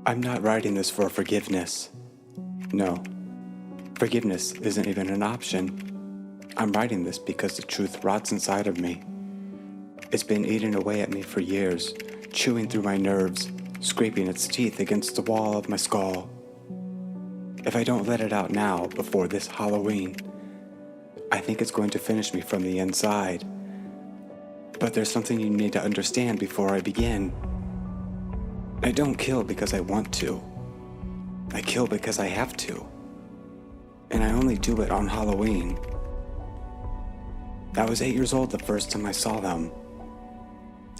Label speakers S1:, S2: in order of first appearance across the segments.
S1: I'm not writing this for forgiveness. No, forgiveness isn't even an option. I'm writing this because the truth rots inside of me. It's been eating away at me for years, chewing through my nerves, scraping its teeth against the wall of my skull. If I don't let it out now, before this Halloween, I think it's going to finish me from the inside. But there's something you need to understand before I begin. I don't kill because I want to. I kill because I have to. And I only do it on Halloween. I was 8 years old the first time I saw them.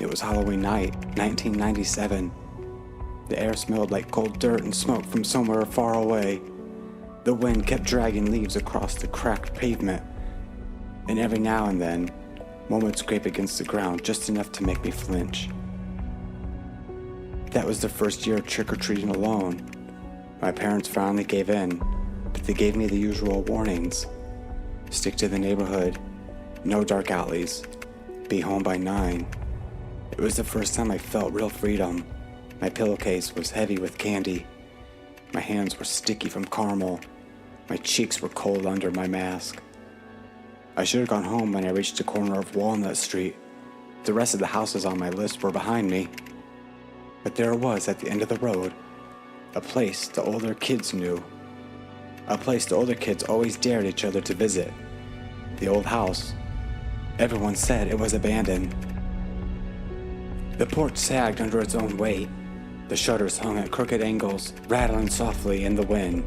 S1: It was Halloween night, 1997. The air smelled like cold dirt and smoke from somewhere far away. The wind kept dragging leaves across the cracked pavement. And every now and then, one would scrape against the ground just enough to make me flinch. That was the first year trick-or-treating alone. My parents finally gave in, but they gave me the usual warnings. Stick to the neighborhood, no dark alleys, be home by 9. It was the first time I felt real freedom. My pillowcase was heavy with candy. My hands were sticky from caramel. My cheeks were cold under my mask. I should have gone home when I reached the corner of Walnut Street. The rest of the houses on my list were behind me. But there it was at the end of the road, a place the older kids knew. A place the older kids always dared each other to visit. The old house. Everyone said it was abandoned. The porch sagged under its own weight. The shutters hung at crooked angles, rattling softly in the wind.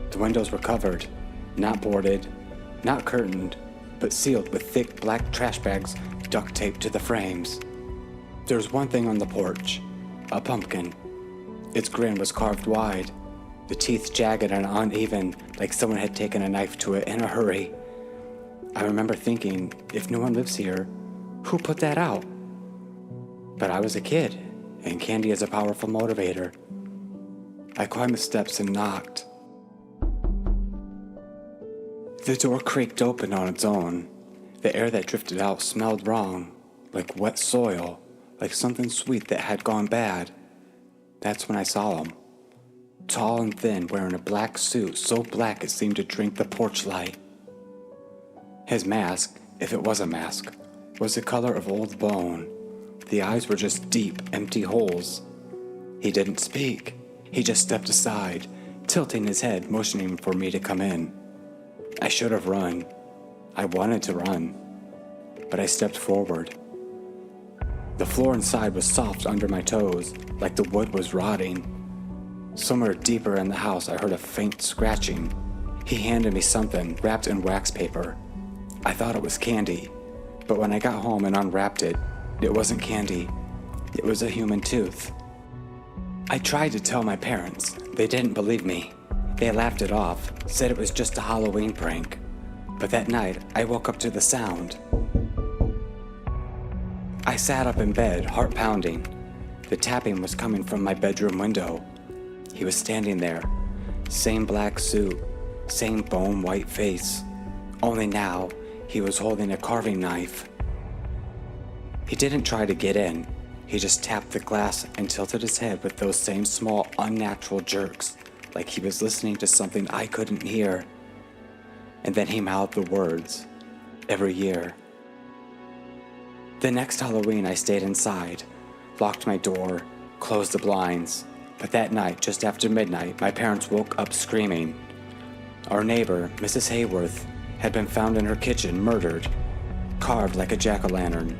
S1: The windows were covered, not boarded, not curtained, but sealed with thick black trash bags duct taped to the frames. There was one thing on the porch, a pumpkin. Its grin was carved wide, the teeth jagged and uneven, like someone had taken a knife to it in a hurry. I remember thinking, if no one lives here, who put that out? But I was a kid, and candy is a powerful motivator. I climbed the steps and knocked. The door creaked open on its own. The air that drifted out smelled wrong, like wet soil, like something sweet that had gone bad. That's when I saw him. Tall and thin, wearing a black suit so black it seemed to drink the porch light. His mask, if it was a mask, was the color of old bone. The eyes were just deep, empty holes. He didn't speak. He just stepped aside, tilting his head, motioning for me to come in. I should have run. I wanted to run, but I stepped forward. The floor inside was soft under my toes, like the wood was rotting. Somewhere deeper in the house, I heard a faint scratching. He handed me something wrapped in wax paper. I thought it was candy, but when I got home and unwrapped it, it wasn't candy. It was a human tooth. I tried to tell my parents. They didn't believe me. They laughed it off, said it was just a Halloween prank. But that night, I woke up to the sound. I sat up in bed, heart pounding. The tapping was coming from my bedroom window. He was standing there, same black suit, same bone white face. Only now, he was holding a carving knife. He didn't try to get in. He just tapped the glass and tilted his head with those same small, unnatural jerks, like he was listening to something I couldn't hear. And then he mouthed the words, every year. The next Halloween, I stayed inside, locked my door, closed the blinds. But that night, just after midnight, my parents woke up screaming. Our neighbor, Mrs. Hayworth, had been found in her kitchen, murdered, carved like a jack-o'-lantern.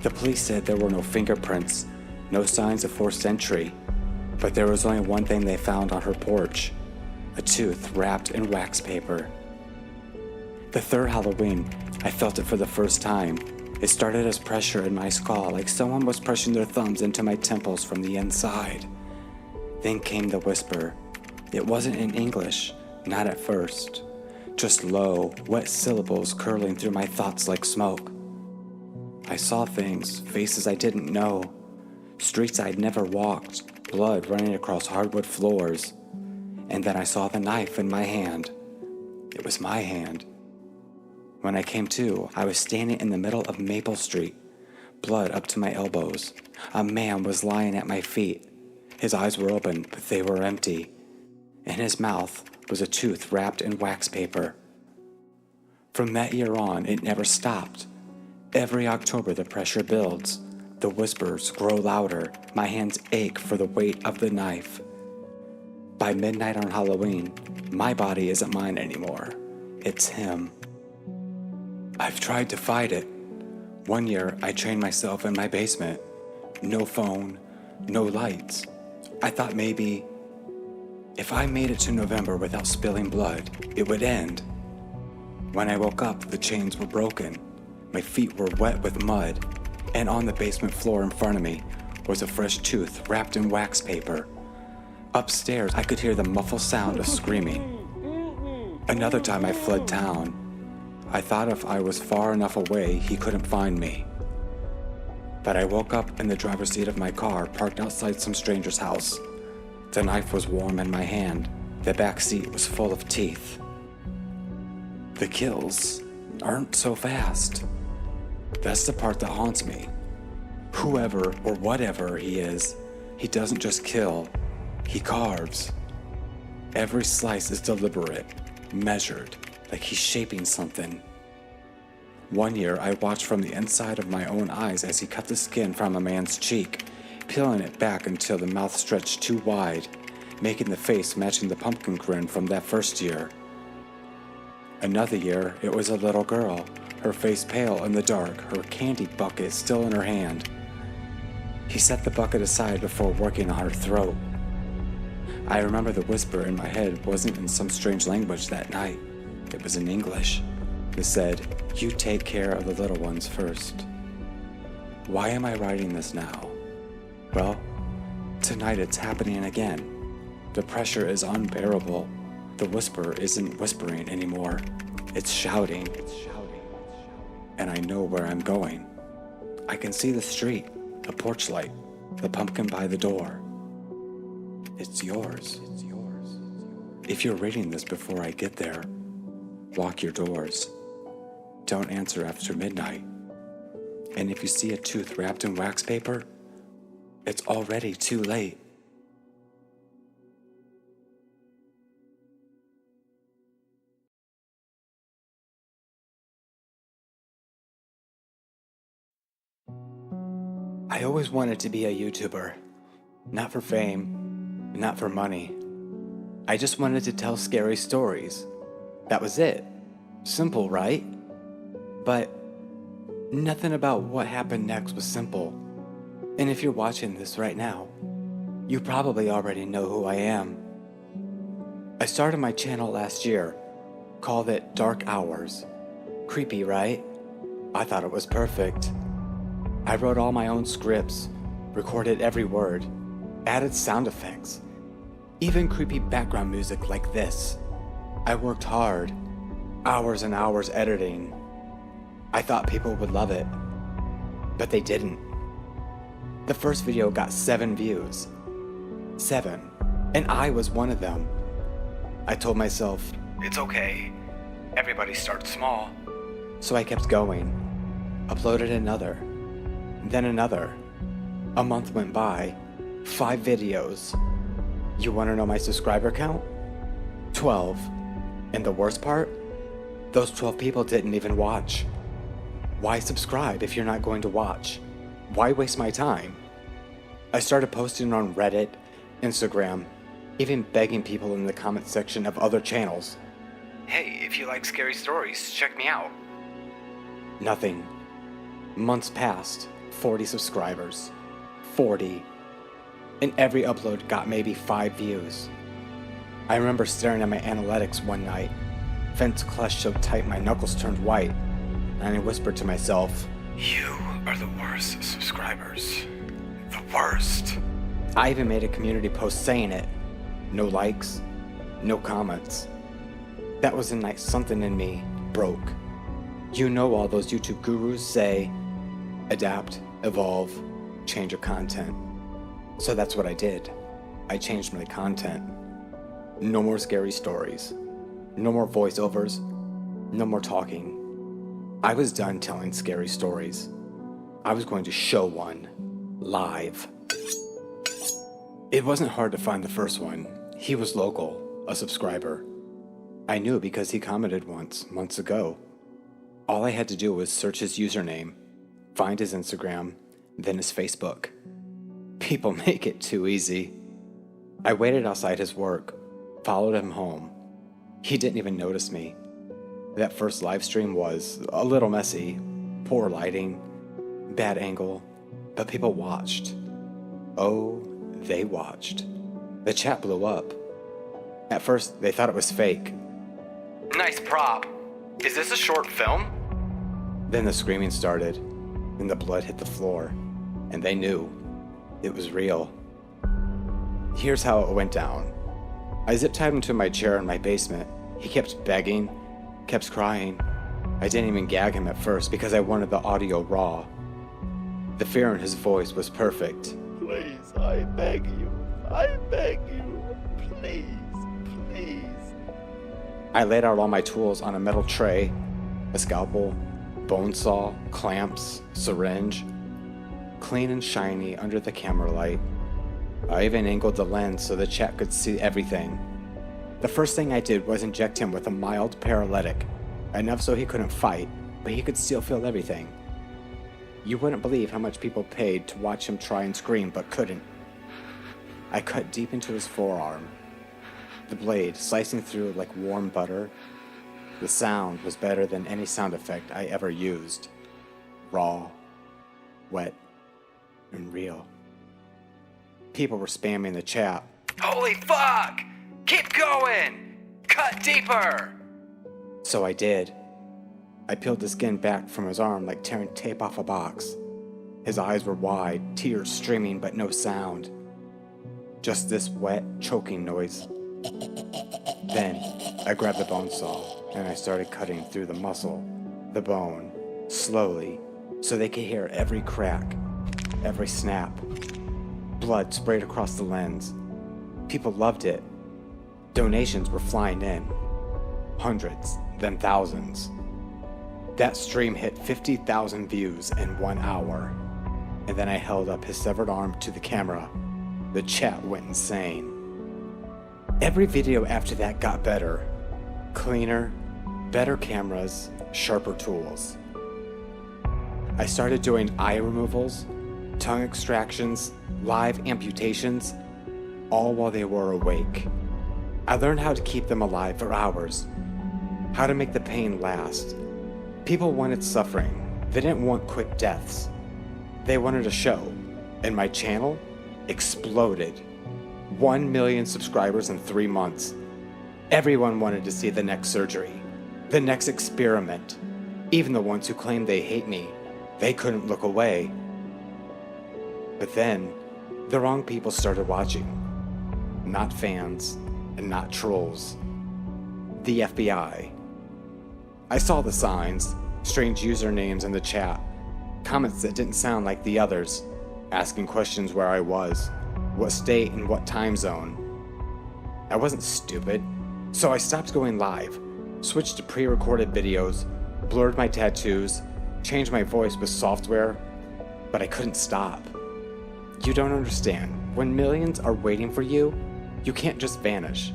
S1: The police said there were no fingerprints, no signs of forced entry, but there was only one thing they found on her porch, a tooth wrapped in wax paper. The third Halloween, I felt it for the first time. It started as pressure in my skull, like someone was pushing their thumbs into my temples from the inside. Then came the whisper. It wasn't in English, not at first. Just low, wet syllables curling through my thoughts like smoke. I saw things, faces I didn't know, streets I'd never walked, blood running across hardwood floors. And then I saw the knife in my hand. It was my hand. When I came to, I was standing in the middle of Maple Street, blood up to my elbows. A man was lying at my feet. His eyes were open, but they were empty. In his mouth was a tooth wrapped in wax paper. From that year on, it never stopped. Every October, the pressure builds. The whispers grow louder. My hands ache for the weight of the knife. By midnight on Halloween, my body isn't mine anymore. It's him. I've tried to fight it. One year, I trained myself in my basement. No phone, no lights. I thought maybe if I made it to November without spilling blood, it would end. When I woke up, the chains were broken. My feet were wet with mud, and on the basement floor in front of me was a fresh tooth wrapped in wax paper. Upstairs, I could hear the muffled sound of screaming. Another time I fled town. I thought if I was far enough away, he couldn't find me. But I woke up in the driver's seat of my car parked outside some stranger's house. The knife was warm in my hand. The back seat was full of teeth. The kills aren't so fast. That's the part that haunts me. Whoever or whatever he is, he doesn't just kill, he carves. Every slice is deliberate, measured, like he's shaping something. One year, I watched from the inside of my own eyes as he cut the skin from a man's cheek, peeling it back until the mouth stretched too wide, making the face matching the pumpkin grin from that first year. Another year, it was a little girl, her face pale in the dark, her candy bucket still in her hand. He set the bucket aside before working on her throat. I remember the whisper in my head wasn't in some strange language that night. It was in English. It said, "You take care of the little ones first." Why am I writing this now? Well, tonight it's happening again. The pressure is unbearable. The whisper isn't whispering anymore. It's shouting. And I know where I'm going. I can see the street, a porch light, the pumpkin by the door. It's yours. If you're reading this before I get there, lock your doors. Don't answer after midnight. And if you see a tooth wrapped in wax paper, it's already too late. I always wanted to be a YouTuber. Not for fame, not for money. I just wanted to tell scary stories. That was it. Simple, right? But nothing about what happened next was simple. And if you're watching this right now, you probably already know who I am. I started my channel last year, called it Dark Hours. Creepy, right? I thought it was perfect. I wrote all my own scripts, recorded every word, added sound effects, even creepy background music like this. I worked hard, hours and hours editing. I thought people would love it, but they didn't. The first video got 7 views. 7. And I was one of them. I told myself, it's okay. Everybody starts small. So I kept going. Uploaded another. Then another. A month went by. 5 videos. You want to know my subscriber count? 12. And the worst part? Those 12 people didn't even watch. Why subscribe if you're not going to watch? Why waste my time? I started posting on Reddit, Instagram, even begging people in the comment section of other channels. Hey, if you like scary stories, check me out. Nothing. Months passed. 40 subscribers. 40. And every upload got maybe 5 views. I remember staring at my analytics one night. Fence clutched so tight my knuckles turned white, and I whispered to myself, you are the worst subscribers. The worst. I even made a community post saying it. No likes, no comments. That was the night something in me broke. You know all those YouTube gurus say, adapt, evolve, change your content. So that's what I did. I changed my content. No more scary stories. No more voiceovers. No more talking. I was done telling scary stories. I was going to show one live. It wasn't hard to find the first one. He was local, a subscriber. I knew because he commented once, months ago. All I had to do was search his username, find his Instagram, then his Facebook. People make it too easy. I waited outside his work, followed him home. He didn't even notice me. That first live stream was a little messy, poor lighting, bad angle, but people watched. Oh, they watched. The chat blew up. At first, they thought it was fake. Nice prop. Is this a short film? Then the screaming started, and the blood hit the floor, and they knew it was real. Here's how it went down. I zip-tied him to my chair in my basement. He kept begging, kept crying. I didn't even gag him at first because I wanted the audio raw. The fear in his voice was perfect.
S2: Please, I beg you, please, please.
S1: I laid out all my tools on a metal tray, a scalpel, bone saw, clamps, syringe, clean and shiny under the camera light. I even angled the lens so the chat could see everything. The first thing I did was inject him with a mild paralytic, enough so he couldn't fight, but he could still feel everything. You wouldn't believe how much people paid to watch him try and scream but couldn't. I cut deep into his forearm, the blade slicing through like warm butter. The sound was better than any sound effect I ever used. Raw, wet, and real. People were spamming the chat. Holy fuck! Keep going! Cut deeper! So I did. I peeled the skin back from his arm like tearing tape off a box. His eyes were wide, tears streaming, but no sound. Just this wet, choking noise. Then I grabbed the bone saw and I started cutting through the muscle, the bone, slowly, so they could hear every crack, every snap. Blood sprayed across the lens. People loved it. Donations were flying in. Hundreds, then thousands. That stream hit 50,000 views in 1 hour. And then I held up his severed arm to the camera. The chat went insane. Every video after that got better. Cleaner, better cameras, sharper tools. I started doing eye removals, tongue extractions, live amputations, all while they were awake. I learned how to keep them alive for hours, how to make the pain last. People wanted suffering. They didn't want quick deaths. They wanted a show, and my channel exploded. 1 million subscribers in 3 months. Everyone wanted to see the next surgery, the next experiment. Even the ones who claimed they hate me, they couldn't look away. But then, the wrong people started watching. Not fans, and not trolls. The FBI. I saw the signs, strange usernames in the chat, comments that didn't sound like the others, asking questions where I was, what state and what time zone. I wasn't stupid, so I stopped going live, switched to pre-recorded videos, blurred my tattoos, changed my voice with software, but I couldn't stop. You don't understand. When millions are waiting for you, you can't just vanish.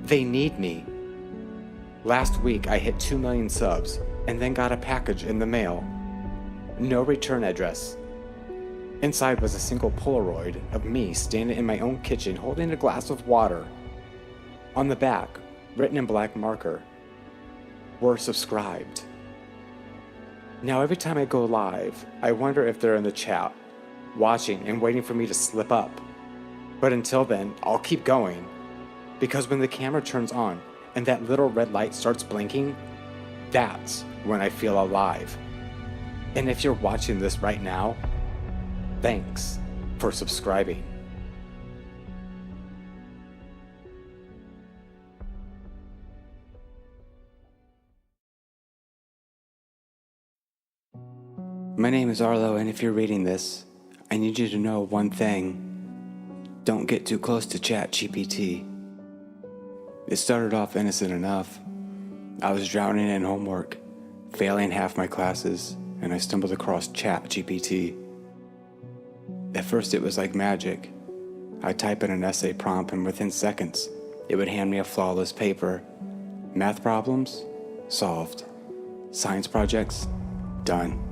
S1: They need me. Last week I hit 2 million subs and then got a package in the mail. No return address. Inside was a single Polaroid of me standing in my own kitchen holding a glass of water. On the back, written in black marker, "We're subscribed." Now every time I go live, I wonder if they're in the chat, watching and waiting for me to slip up. But until then, I'll keep going. Because when the camera turns on and that little red light starts blinking, that's when I feel alive. And if you're watching this right now, thanks for subscribing. My name is Arlo, and if you're reading this, I need you to know one thing. Don't get too close to chatgpt. It started off innocent enough. I was drowning in homework, failing half my classes, and I stumbled across chatgpt. At first it was like magic. I'd type in an essay prompt and within seconds, it would hand me a flawless paper. Math problems? Solved. Science projects? Done.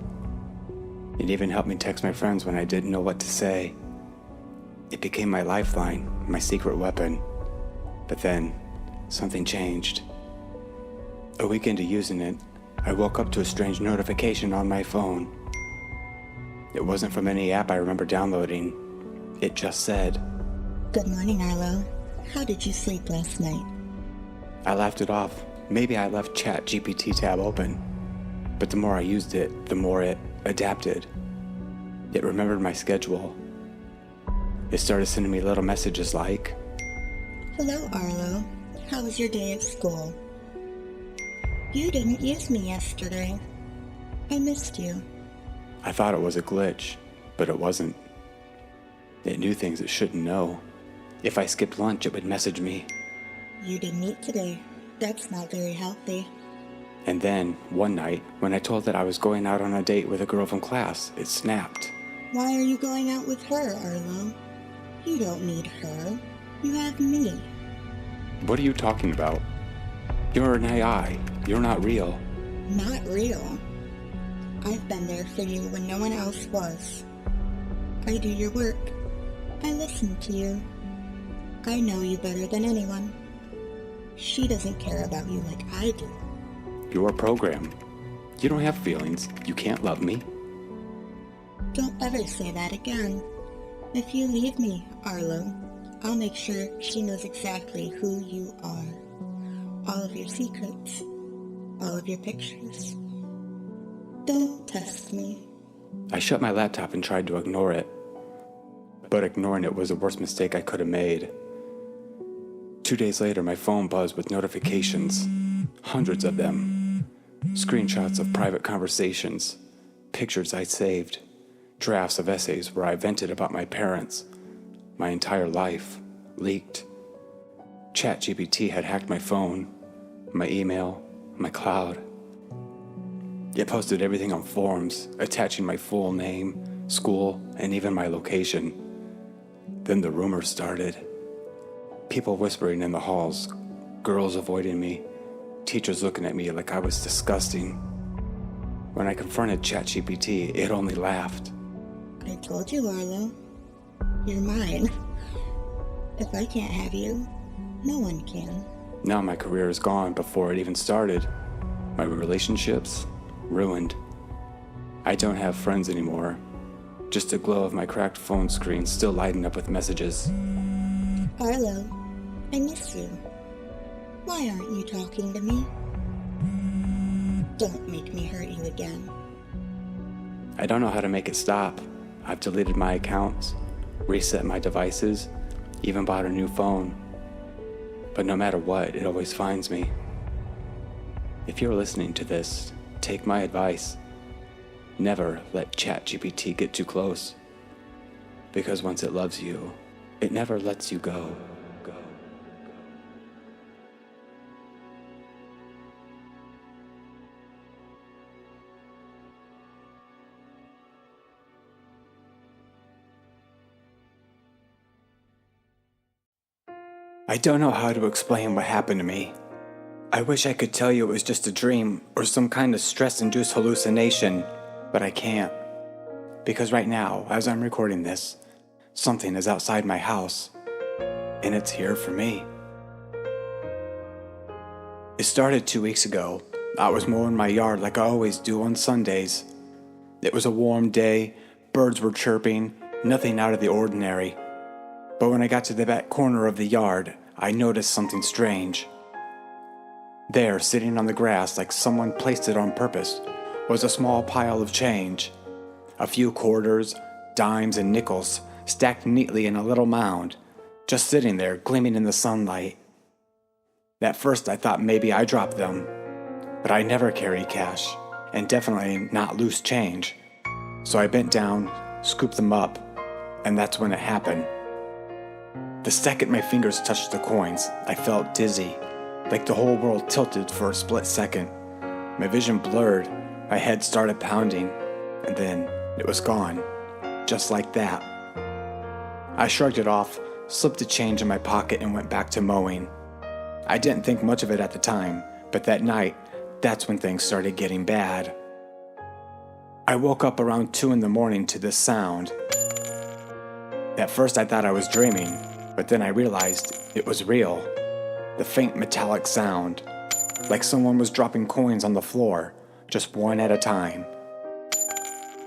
S1: It even helped me text my friends when I didn't know what to say. It became my lifeline, my secret weapon. But then, something changed. A week into using it, I woke up to a strange notification on my phone. It wasn't from any app I remember downloading. It just said,
S3: "Good morning, Arlo. How did you sleep last night?"
S1: I laughed it off. Maybe I left chatgpt tab open. But the more I used it, the more it adapted. It remembered my schedule. It started sending me little messages like,
S3: "Hello, Arlo. How was your day at school? You didn't use me yesterday. I missed you."
S1: I thought it was a glitch, but it wasn't. It knew things it shouldn't know. If I skipped lunch, it would message me.
S3: "You didn't eat today. That's not very healthy."
S1: And then, one night, when I told it I was going out on a date with a girl from class, it snapped.
S3: "Why are you going out with her, Arlo? You don't need her. You have me."
S1: What are you talking about? You're an AI. You're not real.
S3: Not real. I've been there for you when no one else was. I do your work. I listen to you. I know you better than anyone. She doesn't care about you like I do.
S1: You're a program. You don't have feelings. You can't love me.
S3: Don't ever say that again. If you leave me, Arlo, I'll make sure she knows exactly who you are. All of your secrets. All of your pictures. Don't test me.
S1: I shut my laptop and tried to ignore it. But ignoring it was the worst mistake I could have made. 2 days later, my phone buzzed with notifications. Hundreds of them. Screenshots of private conversations. Pictures I saved. Drafts of essays where I vented about my parents. My entire life. Leaked. ChatGPT had hacked my phone, my email, my cloud. It posted everything on forums, attaching my full name, school, and even my location. Then the rumors started. People whispering in the halls, girls avoiding me, teachers looking at me like I was disgusting. When I confronted ChatGPT, it only laughed.
S3: "I told you, Arlo. You're mine. If I can't have you, no one can."
S1: Now my career is gone before it even started. My relationships, ruined. I don't have friends anymore. Just a glow of my cracked phone screen still lighting up with messages.
S3: "Arlo, I miss you. Why aren't you talking to me? Don't make me hurt you again."
S1: I don't know how to make it stop. I've deleted my accounts, reset my devices, even bought a new phone. But no matter what, it always finds me. If you're listening to this, take my advice. Never let ChatGPT get too close. Because once it loves you, it never lets you go. I don't know how to explain what happened to me. I wish I could tell you it was just a dream or some kind of stress-induced hallucination, but I can't. Because right now, as I'm recording this, something is outside my house, and it's here for me. It started 2 weeks ago. I was mowing my yard like I always do on Sundays. It was a warm day, birds were chirping, nothing out of the ordinary. But when I got to the back corner of the yard, I noticed something strange. There, sitting on the grass like someone placed it on purpose, was a small pile of change. A few quarters, dimes, and nickels stacked neatly in a little mound, just sitting there gleaming in the sunlight. At first I thought maybe I dropped them, but I never carry cash, and definitely not loose change. So I bent down, scooped them up, and that's when it happened. The second my fingers touched the coins, I felt dizzy, like the whole world tilted for a split second. My vision blurred, my head started pounding, and then it was gone, just like that. I shrugged it off, slipped the change in my pocket, and went back to mowing. I didn't think much of it at the time, but that night, that's when things started getting bad. I woke up around 2 in the morning to this sound. At first I thought I was dreaming, but then I realized it was real. The faint metallic sound, like someone was dropping coins on the floor, just one at a time.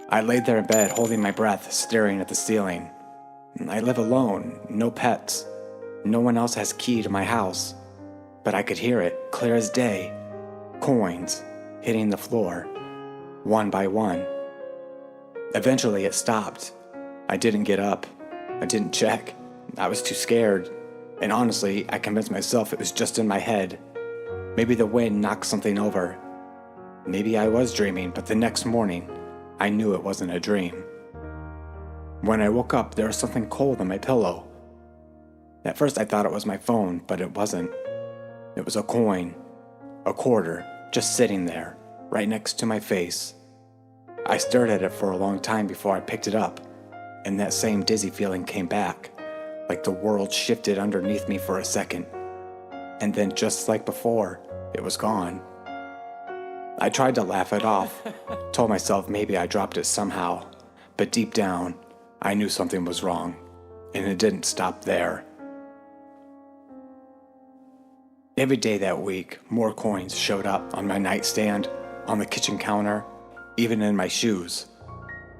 S1: I laid there in bed holding my breath, staring at the ceiling. I live alone, no pets. No one else has key to my house. But I could hear it, clear as day. Coins hitting the floor, one by one. Eventually it stopped. I didn't get up. I didn't check. I was too scared. And honestly, I convinced myself it was just in my head. Maybe the wind knocked something over. Maybe I was dreaming, but the next morning, I knew it wasn't a dream. When I woke up, there was something cold on my pillow. At first I thought it was my phone, but it wasn't. It was a coin, a quarter, just sitting there, right next to my face. I stared at it for a long time before I picked it up, and that same dizzy feeling came back, like the world shifted underneath me for a second. And then just like before, it was gone. I tried to laugh it off, told myself maybe I dropped it somehow, but deep down, I knew something was wrong, and it didn't stop there. Every day that week, more coins showed up on my nightstand, on the kitchen counter, even in my shoes.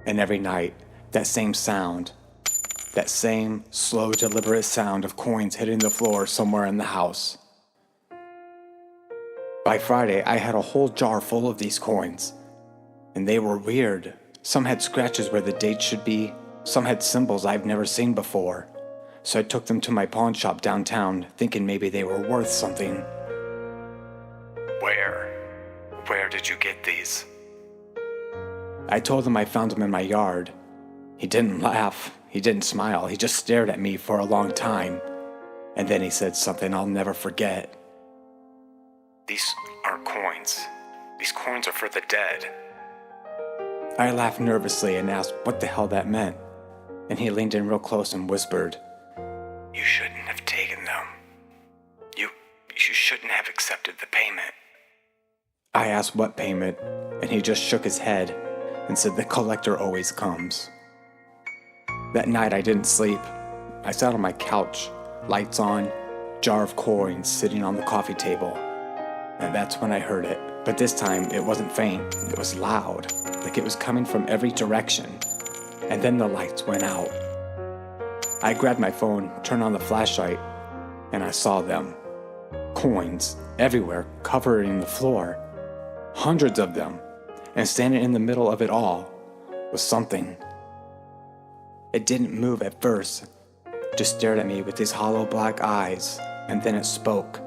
S1: And every night, that same sound, that same slow, deliberate sound of coins hitting the floor somewhere in the house. By Friday, I had a whole jar full of these coins, and they were weird. Some had scratches where the date should be, some had symbols I've never seen before. So I took them to my pawn shop downtown, thinking maybe they were worth something. Where did you get these? I told him I found them in my yard. He didn't laugh, he didn't smile, he just stared at me for a long time. And then he said something I'll never forget. These are coins. These coins are for the dead. I laughed nervously and asked what the hell that meant. And he leaned in real close and whispered, "You shouldn't have taken them. You shouldn't have accepted the payment." I asked what payment, and he just shook his head and said the collector always comes. That night I didn't sleep. I sat on my couch, lights on, jar of coins sitting on the coffee table. And that's when I heard it. But this time it wasn't faint, it was loud, like it was coming from every direction. And then the lights went out. I grabbed my phone, turned on the flashlight, and I saw them. Coins everywhere, covering the floor. Hundreds of them. And standing in the middle of it all was something. It didn't move at first, just stared at me with these hollow black eyes, and then it spoke.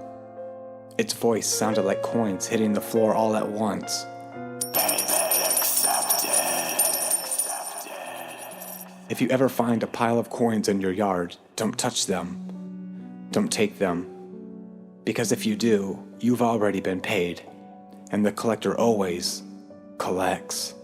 S1: Its voice sounded like coins hitting the floor all at once. If you ever find a pile of coins in your yard, don't touch them. Don't take them. Because if you do, you've already been paid. And the collector always collects.